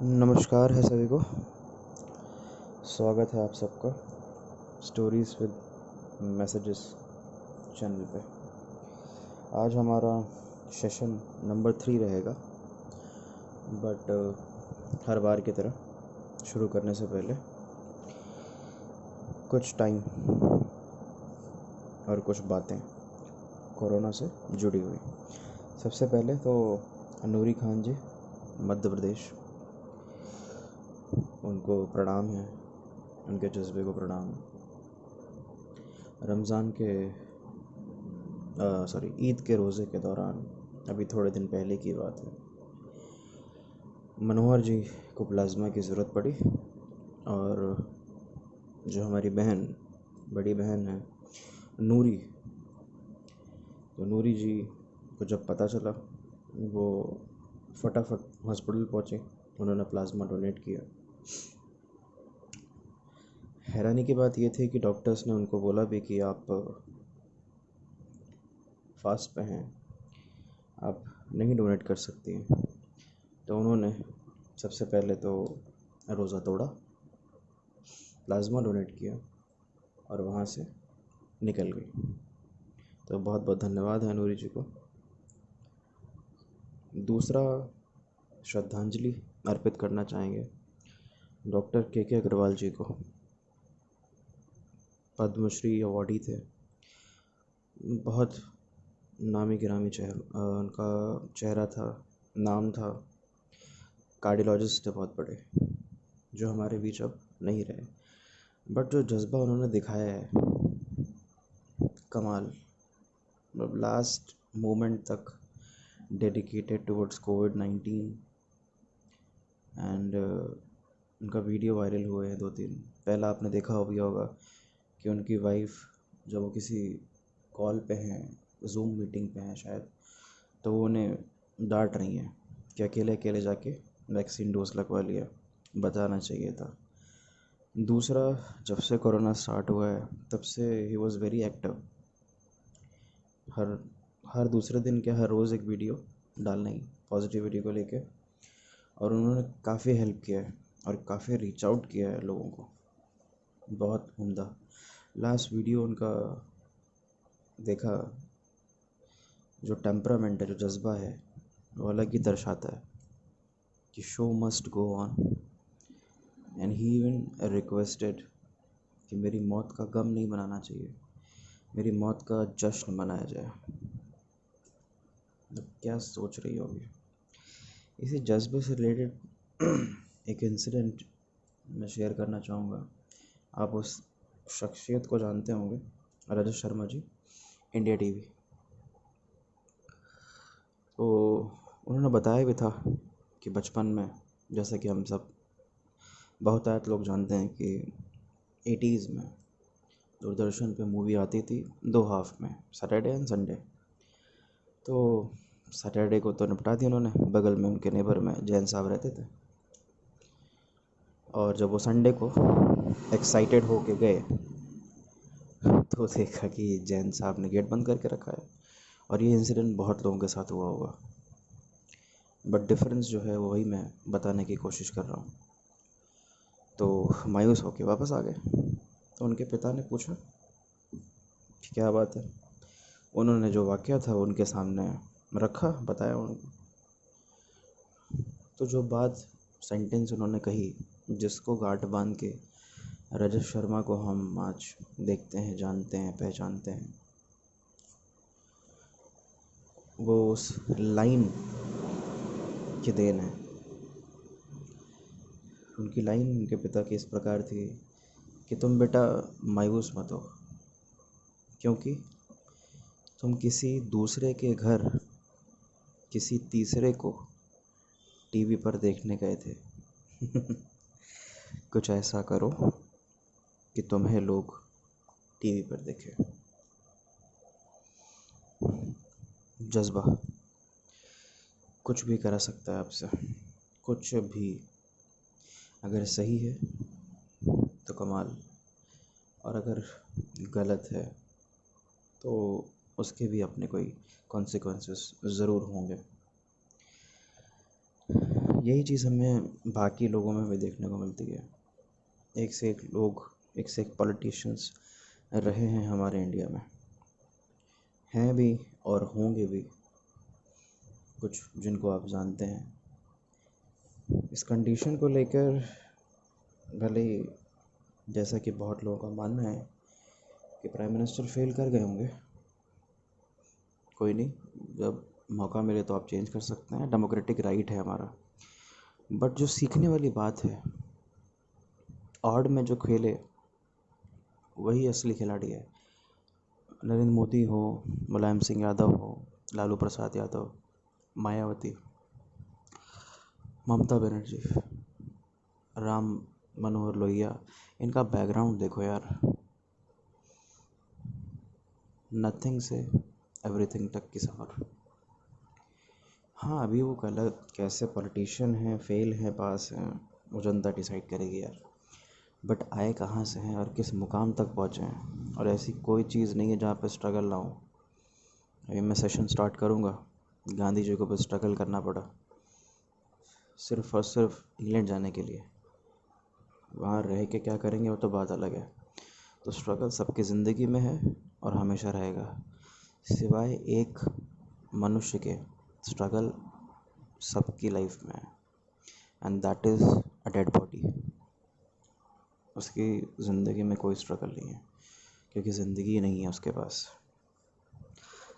नमस्कार है सभी को। स्वागत है आप सबका स्टोरीज़ विद मैसेजेस चैनल पे। आज हमारा सेशन नंबर 3 रहेगा, बट हर बार की तरह शुरू करने से पहले कुछ टाइम और कुछ बातें कोरोना से जुड़ी हुई। सबसे पहले तो नूरी खान जी, मध्य प्रदेश, उनको प्रणाम है, उनके जज्बे को प्रणाम है। रमज़ान के ईद के रोज़े के दौरान अभी थोड़े दिन पहले की बात है, मनोहर जी को प्लाज्मा की ज़रूरत पड़ी और जो हमारी बड़ी बहन है नूरी, तो नूरी जी को जब पता चला वो फटाफट हॉस्पिटल पहुँचे, उन्होंने प्लाज्मा डोनेट किया। हैरानी की बात ये थी कि डॉक्टर्स ने उनको बोला भी कि आप फास्ट पे हैं, आप नहीं डोनेट कर सकती हैं। तो उन्होंने सबसे पहले तो रोज़ा तोड़ा, प्लाज्मा डोनेट किया और वहाँ से निकल गई। तो बहुत बहुत धन्यवाद है नूरी जी को। दूसरा श्रद्धांजलि अर्पित करना चाहेंगे डॉक्टर के अग्रवाल जी को। पद्मश्री अवॉर्डी थे, बहुत नामी गिरामी उनका चेहरा था, नाम था, कार्डियोलॉजिस्ट थे बहुत बड़े, जो हमारे बीच अब नहीं रहे। बट जो जज्बा उन्होंने दिखाया है, कमाल। मतलब लास्ट मोमेंट तक डेडिकेटेड टुवर्ड्स कोविड-19 एंड उनका वीडियो वायरल हुए हैं 2-3। पहला आपने देखा भी होगा कि उनकी वाइफ जब वो किसी कॉल पे हैं, जूम मीटिंग पे हैं शायद, तो वो उन्हें डांट रही हैं कि अकेले अकेले जाके वैक्सीन डोज लगवा लिया, बताना चाहिए था। दूसरा, जब से कोरोना स्टार्ट हुआ है तब से ही वॉज़ वेरी एक्टिव। हर दूसरे दिन क्या, हर रोज़ एक वीडियो डालना ही पॉजिटिविटी को लेके, और उन्होंने काफ़ी हेल्प किया है और काफ़ी रीच आउट किया है लोगों को, बहुत उम्दा। लास्ट वीडियो उनका देखा, जो टेम्परामेंट है, जो जज्बा है, वो अलग ही दर्शाता है कि show must go on. And he even requested कि मेरी मौत का गम नहीं मनाना चाहिए, मेरी मौत का जश्न मनाया जाए। मतलब क्या सोच रही होगी। इसी जज्बे से रिलेटेड एक इंसिडेंट मैं शेयर करना चाहूँगा। आप उस शख्सियत को जानते होंगे, रजत शर्मा जी, इंडिया टीवी। तो उन्होंने बताया भी था कि बचपन में, जैसा कि हम सब बहुतायत लोग जानते हैं कि 80s में दूरदर्शन पे मूवी आती थी 2 हाफ में, सैटरडे एंड संडे। तो सैटरडे को तो निपटा दिया उन्होंने, बगल में उनके नेबर में जैन साहब रहते थे, और जब वो संडे को एक्साइटेड होके गए तो देखा कि जैन साहब ने गेट बंद करके रखा है। और ये इंसिडेंट बहुत लोगों के साथ हुआ होगा, बट डिफरेंस जो है वही मैं बताने की कोशिश कर रहा हूँ। तो मायूस होके वापस आ गए। तो उनके पिता ने पूछा कि क्या बात है। उन्होंने जो वाक़या था उनके सामने रखा, बताया उनको। तो जो बात, सेंटेंस उन्होंने कही, जिसको गांठ बांध के रजत शर्मा को हम आज देखते हैं, जानते हैं, पहचानते हैं, वो उस लाइन की देन है। उनकी लाइन उनके पिता की इस प्रकार थी कि तुम बेटा मायूस मत हो, क्योंकि तुम किसी दूसरे के घर किसी तीसरे को टीवी पर देखने गए थे। कुछ ऐसा करो कि तुम्हें लोग टीवी पर देखें। जज्बा कुछ भी करा सकता है आपसे, कुछ भी। अगर सही है तो कमाल, और अगर गलत है तो उसके भी अपने कोई कॉन्सिक्वेंसेस ज़रूर होंगे। यही चीज़ हमें बाकी लोगों में भी देखने को मिलती है। एक से एक लोग, एक से एक पॉलिटिशियंस रहे हैं हमारे इंडिया में, हैं भी और होंगे भी, कुछ जिनको आप जानते हैं। इस कंडीशन को लेकर भले ही, जैसा कि बहुत लोगों का मानना है कि प्राइम मिनिस्टर फेल कर गए होंगे, कोई नहीं, जब मौका मिले तो आप चेंज कर सकते हैं, डेमोक्रेटिक राइट है हमारा। बट जो सीखने वाली बात है, ऑड में जो खेले वही असली खिलाड़ी है। नरेंद्र मोदी हो, मुलायम सिंह यादव हो, लालू प्रसाद यादव, मायावती, ममता बनर्जी, राम मनोहर लोहिया, इनका बैकग्राउंड देखो यार, नथिंग से एवरीथिंग तक की सफ़र। हाँ, अभी वो गलत कैसे पॉलिटिशियन हैं, फेल हैं, पास हैं, वो जनता डिसाइड करेगी यार। बट आए कहाँ से हैं और किस मुकाम तक पहुँचे हैं, और ऐसी कोई चीज़ नहीं है जहाँ पे स्ट्रगल ना हो। अभी मैं सेशन स्टार्ट करूँगा, गांधी जी को भी स्ट्रगल करना पड़ा सिर्फ़ और सिर्फ इंग्लैंड जाने के लिए। वहाँ रह के क्या करेंगे वो तो बात अलग है। तो स्ट्रगल सबकी ज़िंदगी में है और हमेशा रहेगा, सिवाय एक मनुष्य के स्ट्रगल सबकी लाइफ में है, and that is a dead body. उसकी ज़िंदगी में कोई स्ट्रगल नहीं है, क्योंकि ज़िंदगी ही नहीं है उसके पास।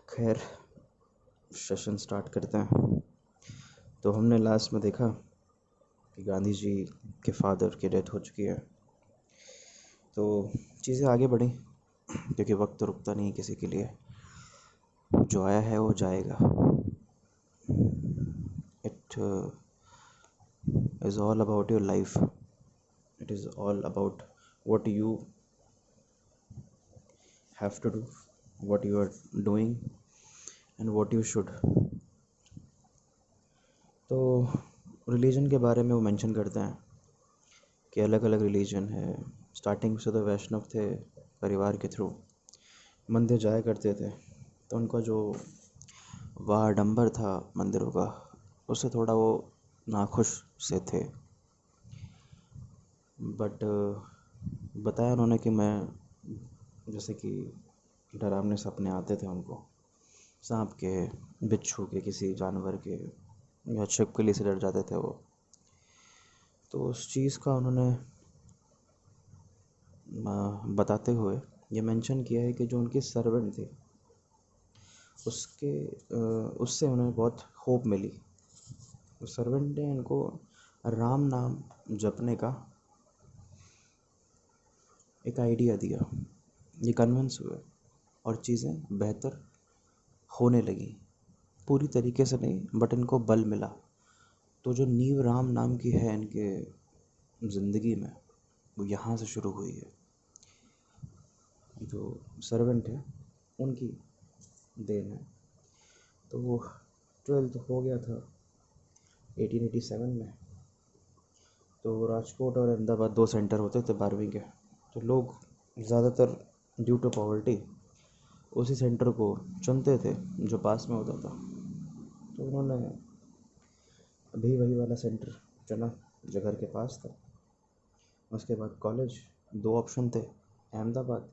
खैर, सेशन स्टार्ट करते हैं। तो हमने लास्ट में देखा कि गांधी जी के फादर की डेथ हो चुकी है, तो चीज़ें आगे बढ़ी, क्योंकि वक्त तो रुकता नहीं किसी के लिए। जो आया है वो जाएगा। It is all about your life, it is all about what you have to do, what you are doing and what you should। तो रिलीजन के बारे में वो मेंशन करते हैं कि अलग अलग रिलीजन है। स्टार्टिंग से तो वैष्णव थे, परिवार के थ्रू मंदिर जाया करते थे, तो उनका जो वाह आडंबर था मंदिरों का, उससे थोड़ा वो नाखुश से थे। बट बताया उन्होंने कि मैं, जैसे कि डरावने सपने आते थे उनको, सांप के, बिच्छू के, किसी जानवर के, या छिपकली से डर जाते थे वो। तो उस चीज़ का उन्होंने बताते हुए ये मेंशन किया है कि जो उनकी सर्वेंट थी, उससे उन्हें बहुत होप मिली। उस सर्वेंट ने उनको राम नाम जपने का एक आइडिया दिया, ये कन्विंस हुए और चीज़ें बेहतर होने लगी। पूरी तरीके से नहीं, बट इनको बल मिला। तो जो नींव राम नाम की है इनके ज़िंदगी में, वो यहाँ से शुरू हुई है। जो सर्वेंट है उनकी देन है। तो वो 12th हो गया था 1887 में। तो राजकोट और अहमदाबाद 2 सेंटर होते थे 12वीं के। तो लोग ज़्यादातर ड्यू टू पॉवर्टी उसी सेंटर को चुनते थे जो पास में होता था। तो उन्होंने अभी वही वाला सेंटर चुना जो घर के पास था। उसके बाद कॉलेज, 2 ऑप्शन थे, अहमदाबाद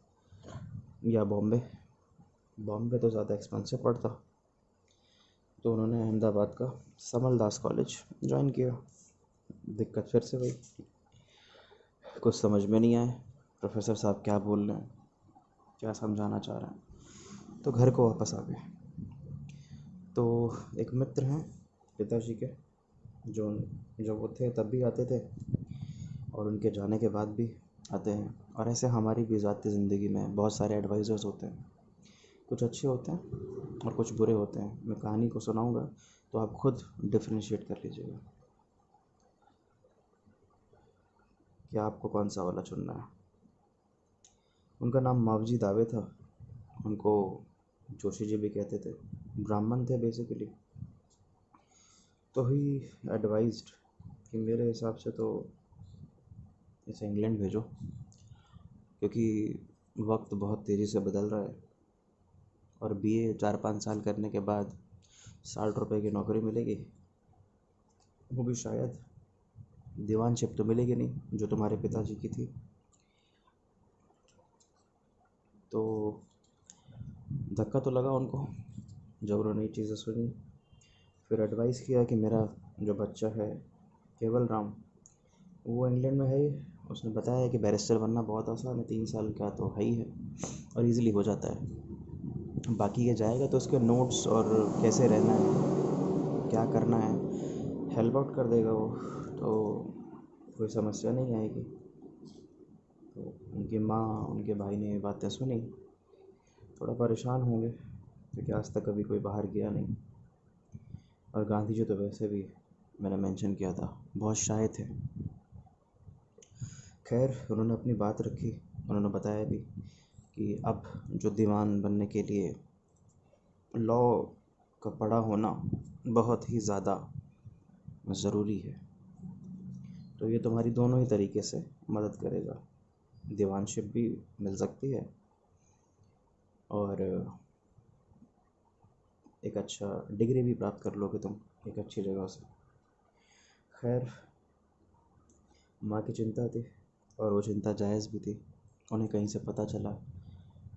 या बॉम्बे। बॉम्बे तो ज़्यादा एक्सपेंसिव पड़ता, तो उन्होंने अहमदाबाद का समल दास कॉलेज ज्वाइन किया। दिक्कत फिर से वही, कुछ समझ में नहीं आए प्रोफेसर साहब क्या बोल रहे हैं, क्या समझाना चाह रहे हैं, तो घर को वापस आ गए। तो एक मित्र हैं पिताजी के, जो जो वो थे तब भी आते थे और उनके जाने के बाद भी आते हैं। और ऐसे हमारी भी ज़ाती ज़िंदगी में बहुत सारे एडवाइज़र्स होते हैं, कुछ अच्छे होते हैं और कुछ बुरे होते हैं। मैं कहानी को सुनाऊंगा तो आप खुद डिफरेंशिएट कर लीजिएगा कि आपको कौन सा वाला चुनना है। उनका नाम मावजी दावे था, उनको जोशी जी भी कहते थे, ब्राह्मण थे बेसिकली। तो ही एडवाइज्ड कि मेरे हिसाब से तो इसे इंग्लैंड भेजो, क्योंकि वक्त बहुत तेज़ी से बदल रहा है और बीए 4-5 साल करने के बाद 60 रुपए की नौकरी मिलेगी वो भी शायद दीवानशिप तो मिलेगी नहीं जो तुम्हारे पिताजी की थी। तो धक्का तो लगा उनको जब उन्होंने ये चीज़ें सुनी। फिर एडवाइस किया कि मेरा जो बच्चा है केवल राम, वो इंग्लैंड में है ही। उसने बताया कि बैरिस्टर बनना बहुत आसान है, 3 साल का तो है ही है और इजीली हो जाता है। बाकी ये जाएगा तो उसके नोट्स और कैसे रहना है, क्या करना है, हेल्प आउट कर देगा वो। तो कोई समस्या नहीं आएगी। तो उनकी माँ, उनके भाई ने ये बातें सुनी, थोड़ा परेशान होंगे क्योंकि आज तक कभी कोई बाहर गया नहीं। और गांधी जी तो वैसे भी, मैंने मेंशन किया था, बहुत शाय थे। खैर उन्होंने अपनी बात रखी। उन्होंने बताया भी कि अब जो दीवान बनने के लिए लॉ का पढ़ा होना बहुत ही ज़्यादा ज़रूरी है। तो ये तुम्हारी दोनों ही तरीके से मदद करेगा। दीवानशिप भी मिल सकती है और एक अच्छा डिग्री भी प्राप्त कर लोगे तुम एक अच्छी जगह से। खैर माँ की चिंता थी और वो चिंता जायज़ भी थी। उन्हें कहीं से पता चला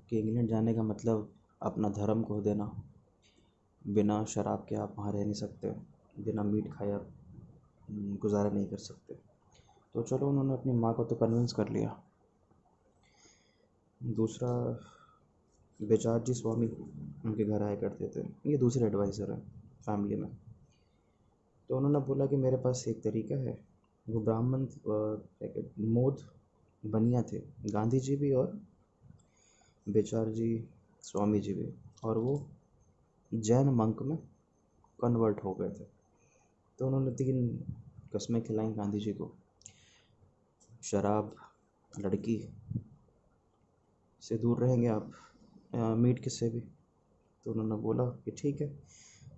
कि इंग्लैंड जाने का मतलब अपना धर्म खो देना। बिना शराब के आप वहाँ रह नहीं सकते, बिना मीट खाए आप गुजारा नहीं कर सकते। तो चलो उन्होंने अपनी माँ को तो कन्विंस कर लिया। दूसरा, बेचारजी स्वामी उनके घर आया करते थे, ये दूसरे एडवाइज़र हैं फैमिली में। तो उन्होंने बोला कि मेरे पास एक तरीका है। वो ब्राह्मण क्या कहते, मोद बनिया थे, गांधी जी भी और बेचारजी स्वामी जी भी। और वो जैन मंक में कन्वर्ट हो गए थे। तो उन्होंने 3 कस्में खिलाई गांधी जी को, शराब, लड़की से दूर रहेंगे आप, मीट किससे भी। तो उन्होंने बोला कि ठीक है।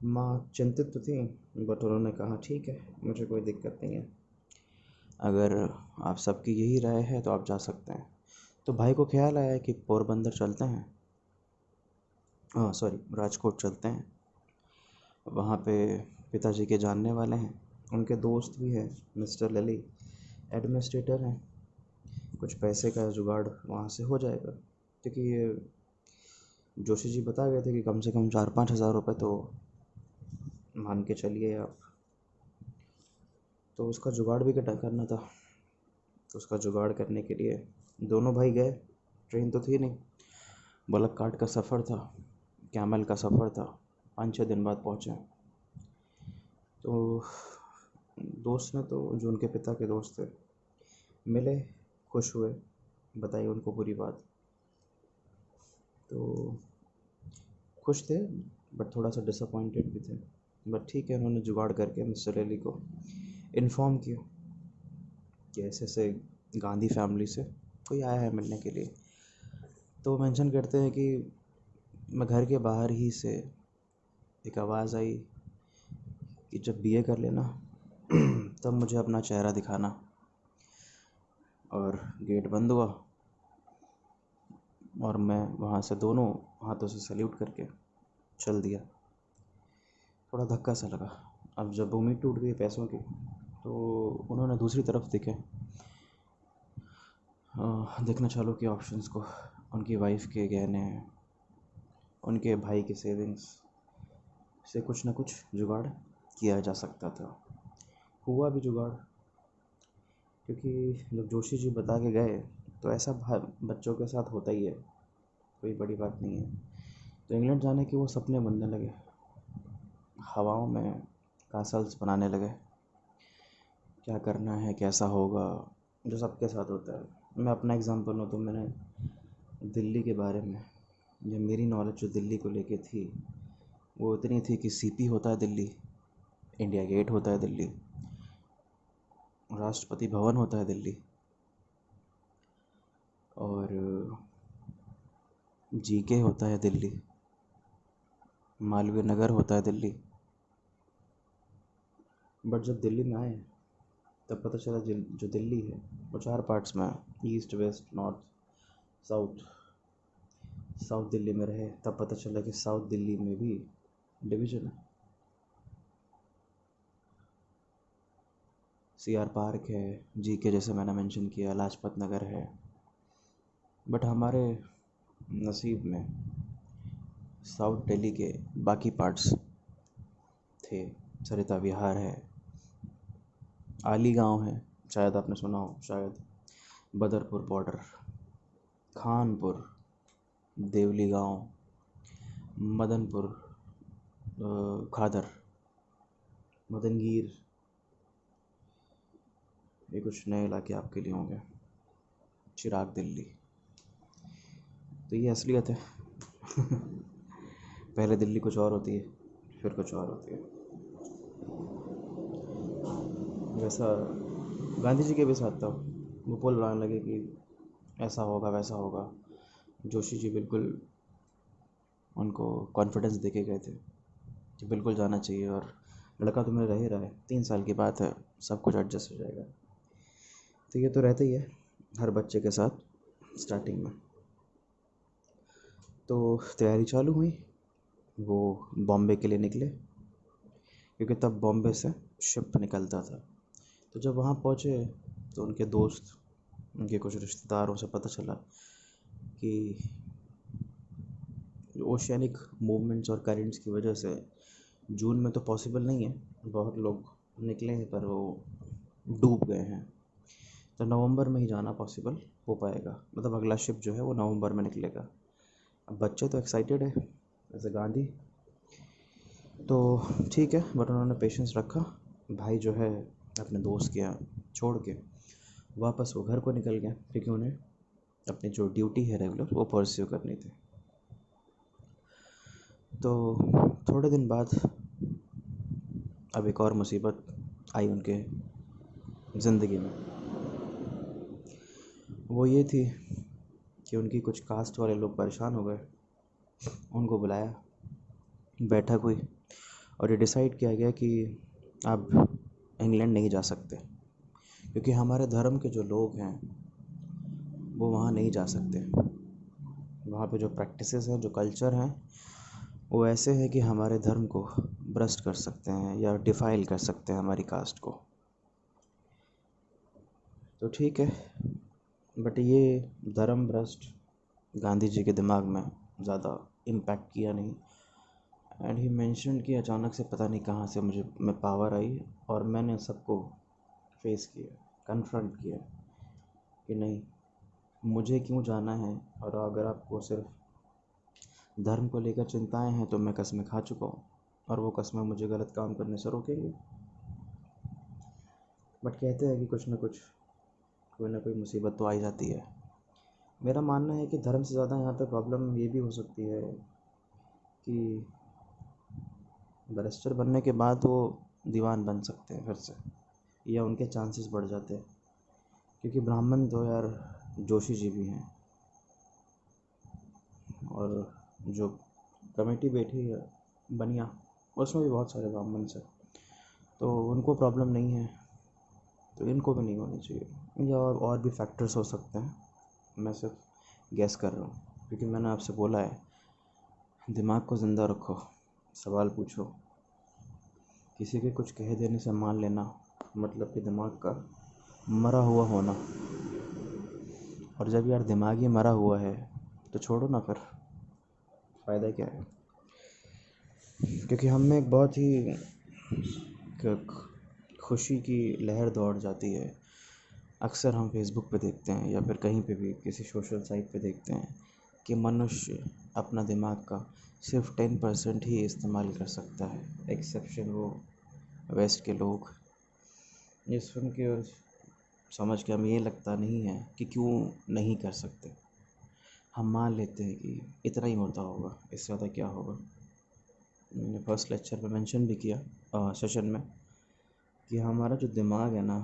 माँ चिंतित तो थी बट उन्होंने कहा ठीक है, मुझे कोई दिक्कत नहीं है, अगर आप सबकी यही राय है तो आप जा सकते हैं। तो भाई को ख्याल आया कि पोरबंदर चलते हैं, हाँ सॉरी राजकोट चलते हैं। वहाँ पे पिताजी के जानने वाले हैं, उनके दोस्त भी हैं, मिस्टर लली एडमिनिस्ट्रेटर हैं। कुछ पैसे का जुगाड़ वहाँ से हो जाएगा क्योंकि ये जोशी जी बता गए थे कि कम से कम 4-5 हज़ार रुपये तो मान के चलिए आप। तो उसका जुगाड़ भी करना था। तो उसका जुगाड़ करने के लिए दोनों भाई गए। ट्रेन तो थी नहीं, बलक काट का सफ़र था, कैमल का सफ़र था। 5-6 दिन बाद पहुँचे। तो दोस्त ने तो, जो उनके पिता के दोस्त थे, मिले, खुश हुए, बताई उनको पूरी बात। तो खुश थे बट थोड़ा सा डिसअपॉइंटेड भी थे। बट ठीक है, उन्होंने जुगाड़ करके मिस्टर अली को इन्फॉर्म किया कि ऐसे ऐसे गांधी फैमिली से कोई आया है मिलने के लिए। तो मेंशन करते हैं कि मैं घर के बाहर ही से एक आवाज़ आई कि जब बीए कर लेना तब मुझे अपना चेहरा दिखाना। और गेट बंद हुआ और मैं वहाँ से दोनों हाथों से सल्यूट करके चल दिया। थोड़ा धक्का सा लगा। अब जब उम्मीद टूट गई पैसों की तो उन्होंने दूसरी तरफ देखना चालू किया ऑप्शंस को। उनकी वाइफ के गहने, उनके भाई की सेविंग्स से कुछ ना कुछ जुगाड़ किया जा सकता था। हुआ भी जुगाड़, क्योंकि जब जोशी जी बता के गए तो ऐसा बच्चों के साथ होता ही है, कोई बड़ी बात नहीं है। तो इंग्लैंड जाने के वो सपने बनने लगे, हवाओं में कासल्स बनाने लगे, क्या करना है, कैसा होगा, जो सबके साथ होता है। मैं अपना एग्जांपल लूँ तो मैंने दिल्ली के बारे में, जो मेरी नॉलेज जो दिल्ली को लेके थी वो इतनी थी कि सीपी होता है दिल्ली, इंडिया गेट होता है दिल्ली, राष्ट्रपति भवन होता है दिल्ली, और जीके होता है दिल्ली, मालवीय नगर होता है दिल्ली। बट जब दिल्ली में आए तब पता चला जो दिल्ली है वो 4 पार्ट्स में है, east, west, north, south. South Delhi में रहे तब पता चला कि साउथ दिल्ली में भी डिवीज़न है। CR पार्क है, GK जैसे मैंने मेंशन किया, लाजपत नगर है। बट हमारे नसीब में साउथ दिल्ली के बाकी पार्ट्स थे। सरिता विहार है, आली गांव है, शायद आपने सुना हो, शायद। बदरपुर बॉर्डर, खानपुर, देवली गांव, मदनपुर, खादर, मदनगीर, ये कुछ नए इलाके आपके लिए होंगे, चिराग दिल्ली। तो ये असलियत है। पहले दिल्ली कुछ और होती है, फिर कुछ और होती है। वैसा गांधी जी के भी साथ था। वो बोल रहा लगे कि ऐसा होगा वैसा होगा। जोशी जी बिल्कुल उनको कॉन्फिडेंस दे के गए थे कि बिल्कुल जाना चाहिए, और लड़का तो मेरा रह ही रहा है, 3 साल की बात है, सब कुछ एडजस्ट हो जाएगा। तो ये तो रहता ही है हर बच्चे के साथ स्टार्टिंग में। तो तैयारी चालू हुई, वो बॉम्बे के लिए निकले, क्योंकि तब बॉम्बे से शिप निकलता था। तो जब वहाँ पहुँचे तो उनके दोस्त, उनके कुछ रिश्तेदारों से पता चला कि ओशियानिक मूवमेंट्स और करेंट्स की वजह से जून में तो पॉसिबल नहीं है, बहुत लोग निकले हैं पर वो डूब गए हैं। तो नवंबर में ही जाना पॉसिबल हो पाएगा, मतलब अगला शिप जो है वो नवंबर में निकलेगा। अब बच्चे तो एक्साइटेड है जैसे गांधी, तो ठीक है, बट उन्होंने पेशेंस रखा। भाई जो है अपने दोस्त के यहाँ छोड़ के वापस वो घर को निकल गया, क्योंकि उन्हें अपनी जो ड्यूटी है रेगुलर वो परस्यू करनी थी। तो थोड़े दिन बाद अब एक और मुसीबत आई उनके ज़िंदगी में। वो ये थी कि उनकी कुछ कास्ट वाले लोग परेशान हो गए। उनको बुलाया, बैठक हुई, और ये डिसाइड किया गया कि अब इंग्लैंड नहीं जा सकते, क्योंकि हमारे धर्म के जो लोग हैं वो वहाँ नहीं जा सकते। वहाँ पे जो प्रैक्टिसेस हैं, जो कल्चर हैं, वो ऐसे हैं कि हमारे धर्म को भ्रष्ट कर सकते हैं या डिफाइल कर सकते हैं हमारी कास्ट को। तो ठीक है, बट ये धर्म भ्रष्ट गांधी जी के दिमाग में ज़्यादा इम्पैक्ट किया नहीं। एंड ही मेंशन कि अचानक से पता नहीं कहाँ से मुझे में पावर आई, और मैंने सबको फेस किया, कन्फ्रंट किया कि नहीं, मुझे क्यों जाना है। और अगर आपको सिर्फ धर्म को लेकर चिंताएं हैं तो मैं कस्में खा चुका हूँ, और वो कस्में मुझे गलत काम करने से रोकेंगी। बट कहते हैं कि कुछ ना कुछ, कोई ना कोई मुसीबत तो आ ही जाती है। मेरा मानना है कि धर्म से ज़्यादा यहाँ पे प्रॉब्लम ये भी हो सकती है कि बैरिस्टर बनने के बाद वो दीवान बन सकते हैं फिर से, या उनके चांसेस बढ़ जाते हैं, क्योंकि ब्राह्मण तो यार जोशी जी भी हैं, और जो कमेटी बैठी है बनिया, उसमें भी बहुत सारे ब्राह्मण हैं, तो उनको प्रॉब्लम नहीं है, तो इनको भी नहीं होनी चाहिए। या और भी फैक्टर्स हो सकते हैं, मैं सिर्फ गैस कर रहा हूँ, क्योंकि मैंने आपसे बोला है दिमाग को ज़िंदा रखो, सवाल पूछो। किसी के कुछ कह देने से मान लेना मतलब कि दिमाग का मरा हुआ होना। और जब यार दिमाग ही मरा हुआ है तो छोड़ो ना, फिर फ़ायदा क्या है। क्योंकि हम में एक बहुत ही खुशी की लहर दौड़ जाती है। अक्सर हम फेसबुक पे देखते हैं या फिर कहीं पे भी किसी सोशल साइट पे देखते हैं कि मनुष्य अपना दिमाग का सिर्फ 10% ही इस्तेमाल कर सकता है, एक्सेप्शन वो वेस्ट के लोग। ये सुन के और समझ के हमें ये लगता नहीं है कि क्यों नहीं कर सकते। हम मान लेते हैं कि इतना ही होता होगा, इससे ज़्यादा क्या होगा। मैंने फर्स्ट लेक्चर में मेंशन भी किया सेशन में कि हमारा जो दिमाग है ना,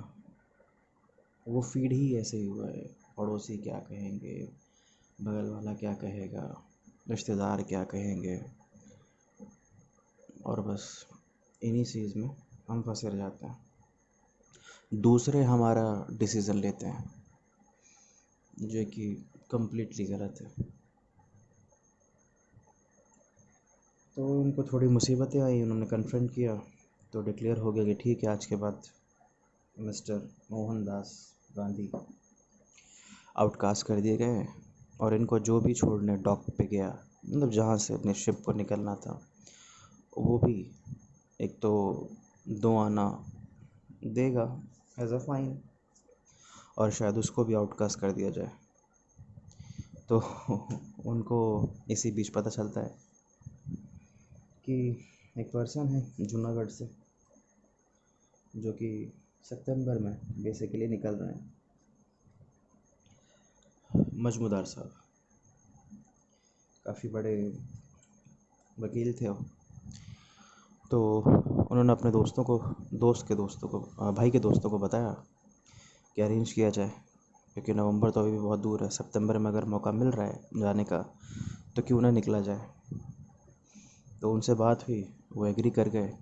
वो फीड ही ऐसे ही हुआ है। पड़ोसी क्या कहेंगे, बगल वाला क्या कहेगा, रिश्तेदार क्या कहेंगे, और बस इन्हीं चीज़ में हम फंसे रह जाते हैं। दूसरे हमारा डिसीज़न लेते हैं जो कि कम्प्लीटली गलत है। तो उनको थोड़ी मुसीबतें आई, उन्होंने कन्फ्रंट किया, तो डिक्लेयर हो गया कि ठीक है, आज के बाद मिस्टर मोहनदास गांधी आउटकास्ट कर दिए गए। और इनको जो भी छोड़ने डॉक पे गया, मतलब जहाँ से अपने शिप को निकलना था, वो भी एक तो 2 आना देगा एज अ फाइन, और शायद उसको भी आउटकास्ट कर दिया जाए। तो उनको इसी बीच पता चलता है कि एक पर्सन है जूनागढ़ से, जो कि सितंबर में बेसिकली निकल रहे हैं, मजमूदार साहब। काफ़ी बड़े वकील थे वो। तो उन्होंने अपने दोस्तों को, भाई के दोस्तों को बताया कि अरेंज किया जाए, क्योंकि नवंबर तो अभी भी बहुत दूर है। सितंबर में अगर मौका मिल रहा है जाने का तो क्यों ना निकला जाए। तो उनसे बात हुई, वो एग्री कर गए।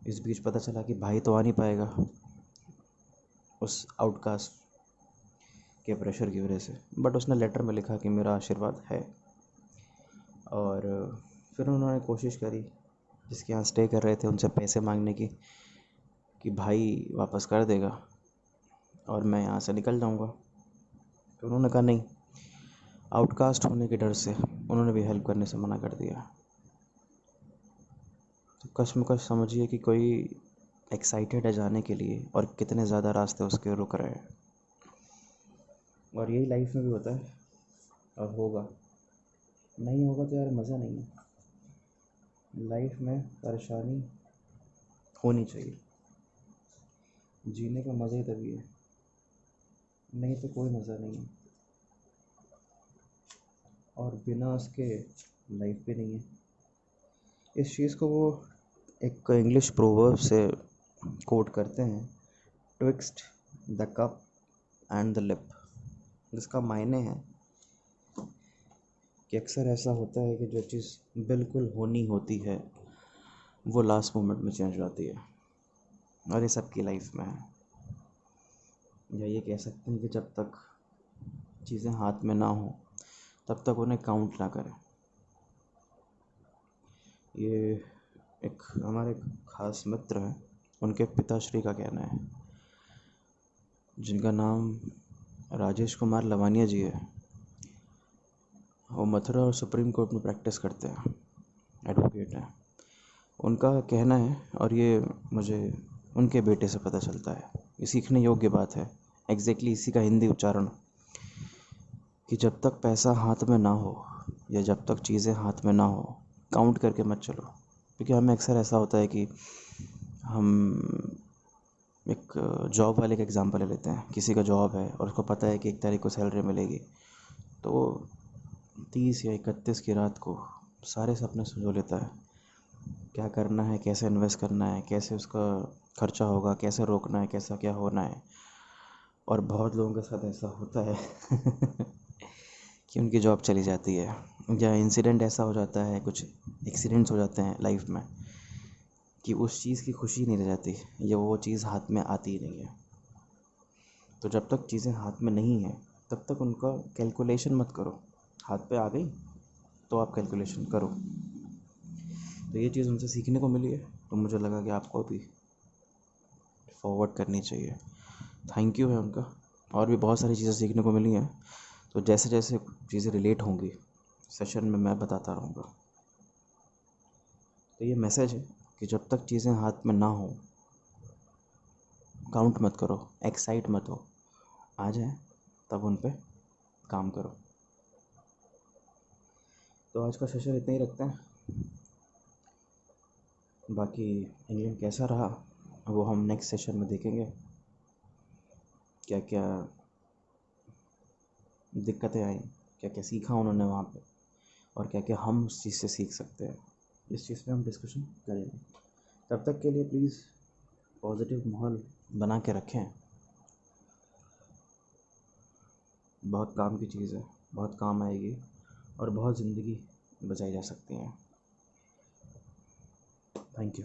इस बीच पता चला कि भाई तो आ नहीं पाएगा उस आउटकास्ट के प्रेशर की वजह से, बट उसने लेटर में लिखा कि मेरा आशीर्वाद है। और फिर उन्होंने कोशिश करी, जिसके यहाँ स्टे कर रहे थे उनसे पैसे मांगने की, कि भाई वापस कर देगा और मैं यहाँ से निकल जाऊँगा। तो उन्होंने कहा नहीं, आउटकास्ट होने के डर से उन्होंने भी हेल्प करने से मना कर दिया। तो कश्मकश समझिए कि कोई एक्साइटेड है जाने के लिए और कितने ज़्यादा रास्ते उसके रुक रहे हैं। और यही लाइफ में भी होता है और होगा। नहीं होगा तो यार मज़ा नहीं है। लाइफ में परेशानी होनी चाहिए, जीने का मज़ा ही तभी है, नहीं तो कोई मज़ा नहीं है। और बिना उसके लाइफ भी नहीं है। इस चीज़ को वो एक इंग्लिश प्रोवर्ब से कोट करते हैं, twixt the cup and the lip, जिसका मायने है कि अक्सर ऐसा होता है कि जो चीज़ बिल्कुल होनी होती है वो लास्ट मोमेंट में चेंज हो जाती है। और ये सबकी लाइफ में है। या ये कह सकते हैं कि जब तक चीज़ें हाथ में ना हो तब तक उन्हें काउंट ना करें। ये एक हमारे खास मित्र हैं, उनके पिताश्री का कहना है, जिनका नाम राजेश कुमार लवानिया जी है। वो मथुरा और सुप्रीम कोर्ट में प्रैक्टिस करते हैं, एडवोकेट हैं। उनका कहना है, और ये मुझे उनके बेटे से पता चलता है, ये सीखने योग्य बात है, एग्जैक्टली इसी का हिंदी उच्चारण, कि जब तक पैसा हाथ में ना हो या जब तक चीज़ें हाथ में ना हो, काउंट करके मत चलो। क्योंकि हमें अक्सर ऐसा होता है कि हम एक जॉब वाले का एग्जांपल ले लेते हैं। किसी का जॉब है और उसको पता है कि 1 तारीख को सैलरी मिलेगी, तो 30 या 31 की रात को सारे सपने संजो लेता है, क्या करना है, कैसे इन्वेस्ट करना है, कैसे उसका खर्चा होगा, कैसे रोकना है, कैसा क्या होना है। और बहुत लोगों के साथ ऐसा होता है कि उनकी जॉब चली जाती है, या इंसिडेंट ऐसा हो जाता है, कुछ एक्सीडेंट्स हो जाते हैं लाइफ में, कि उस चीज़ की खुशी नहीं रह जाती या वो चीज़ हाथ में आती ही नहीं है। तो जब तक चीज़ें हाथ में नहीं है तब तक उनका कैलकुलेशन मत करो। हाथ पे आ गई तो आप कैलकुलेशन करो। तो ये चीज़ उनसे सीखने को मिली है, तो मुझे लगा कि आपको भी फॉरवर्ड करनी चाहिए। थैंक यू है उनका। और भी बहुत सारी चीज़ें सीखने को मिली हैं, तो जैसे जैसे चीज़ें रिलेट होंगी सेशन में मैं बताता रहूँगा। तो ये मैसेज है कि जब तक चीज़ें हाथ में ना हो, काउंट मत करो, एक्साइट मत हो, आ जाए तब उन पे काम करो। तो आज का सेशन इतना ही रखते हैं। बाकी इंग्लैंड कैसा रहा वो हम नेक्स्ट सेशन में देखेंगे, क्या क्या दिक्कतें आई, क्या क्या सीखा उन्होंने वहाँ पे, और क्या क्या हम उस चीज़ से सीख सकते हैं। इस चीज़ पे हम डिस्कशन करेंगे। तब तक के लिए प्लीज़ पॉजिटिव माहौल बना के रखें। बहुत काम की चीज़ है, बहुत काम आएगी और बहुत ज़िंदगी बचाई जा सकती हैं। Thank you.